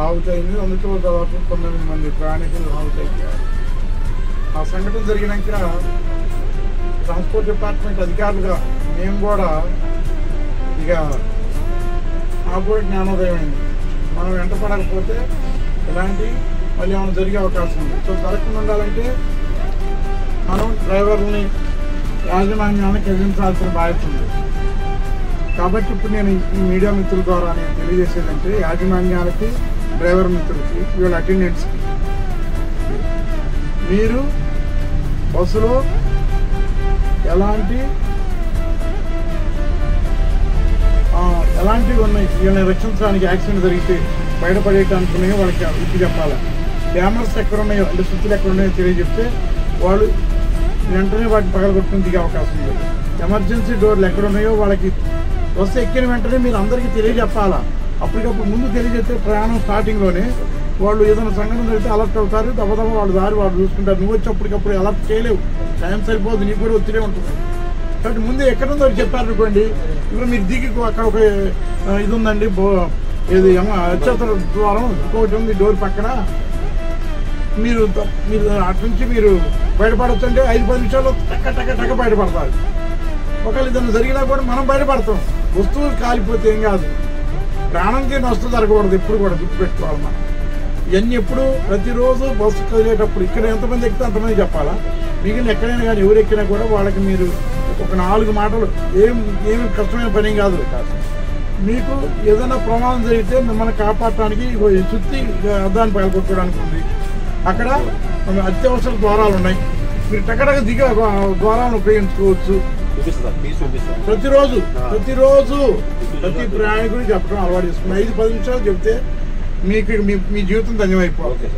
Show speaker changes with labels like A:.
A: ఆవుతైంది. అందులో దాదాపు 9 మంది ప్రయాణికులు ఆవుతయ్యారు. ఆ సంఘటన జరిగినాక ట్రాన్స్పోర్ట్ డిపార్ట్మెంట్ అధికారులుగా మేము కూడా ఇక నాకు కూడా జ్ఞానోదయం అయింది. మనం వెంట పడకపోతే ఇలాంటి మళ్ళీ ఏమైనా జరిగే అవకాశం ఉంది. సో జరగకుండా ఉండాలంటే మనం డ్రైవర్లని యాజమాన్యానికి ఎదిరించాల్సిన బాధ్యత ఉంది. కాబట్టి ఇప్పుడు నేను ఈ మీడియా మిత్రుల ద్వారా నేను తెలియజేసేదంటే యాజమాన్యాలకి, డ్రైవర్ మిత్రులకి, వీళ్ళ అటెండెంట్స్కి, మీరు బస్సులో ఎలాంటివి ఉన్నాయి వీళ్ళని రక్షించడానికి, యాక్సిడెంట్ జరిగితే బయటపడేయడానికి ఉన్నాయో వాళ్ళకి ఇప్పి చెప్పాలి. డ్యామర్స్ ఎక్కడ ఉన్నాయో అంటే స్విచ్లు ఎక్కడ ఉన్నాయో తెలియజెప్తే వాళ్ళు వెంటనే వాటిని పగలగొట్టుకుని దిగే అవకాశం ఉంది. ఎమర్జెన్సీ డోర్లు ఎక్కడ ఉన్నాయో వాళ్ళకి బస్సు ఎక్కిన వెంటనే మీరు అందరికీ తెలియజెప్పాలా. అప్పటికప్పుడు ముందు తెలియజేస్తే ప్రయాణం స్టార్టింగ్లోనే వాళ్ళు ఏదైనా సంఘటన జరిగితే అలర్ట్ అవుతారు. దెబ్బ వాళ్ళు దారి వాళ్ళు చూసుకుంటారు. నువ్వు వచ్చి అప్పటికప్పుడు అలర్ట్ చేయలేవు, టైం సరిపోదు, నీకు కూడా ఒత్తిడే ఉంటుంది. కాబట్టి ముందు ఎక్కడుందో చెప్పారనుకోండి, ఇప్పుడు మీరు దిగి అక్కడ ఒక ఇది ఉందండి, ఇది అత్యవసర ద్వారం ఇంకొకటి ఉంది డోర్ పక్కన, మీరు అటు నుంచి మీరు బయటపడచ్చు అంటే 5-10 నిమిషాల్లో టక్క బయటపడతారు. ఒకవేళ ఏదైనా జరిగినా కూడా మనం బయటపడతాం. వస్తువులు కాలిపోతే ఏం కాదు, ప్రాణంకి నష్టం జరగకూడదు. ఎప్పుడు కూడా గుర్తుపెట్టుకోవాలి. మనం ఇవన్నీ ఎప్పుడు ప్రతిరోజు బస్సు కదిలేటప్పుడు ఇక్కడ ఎంతమంది ఎక్కితే అంతమంది చెప్పాలా. మిగిలిన ఎక్కడైనా కానీ ఎవరు ఎక్కినా కూడా వాళ్ళకి మీరు ఒక 4 మాటలు ఏమి కష్టమైన పని కాదు. మీకు ఏదైనా ప్రమాదం జరిగితే మిమ్మల్ని కాపాడటానికి చుట్టి అద్దాన్ని పగలగొట్టడానికి ఉంది. అక్కడ అత్యవసర ద్వారాలు ఉన్నాయి, మీరు టక్కడగా దిగి ద్వారాలను ఉపయోగించుకోవచ్చు. ప్రతిరోజు ప్రతి ప్రయాణికుడికి చెప్పడం అలవాటు చేసుకుని 5-10 నిమిషాలు చెప్తే మీకు మీ జీవితం ధన్యమైపోవాలి.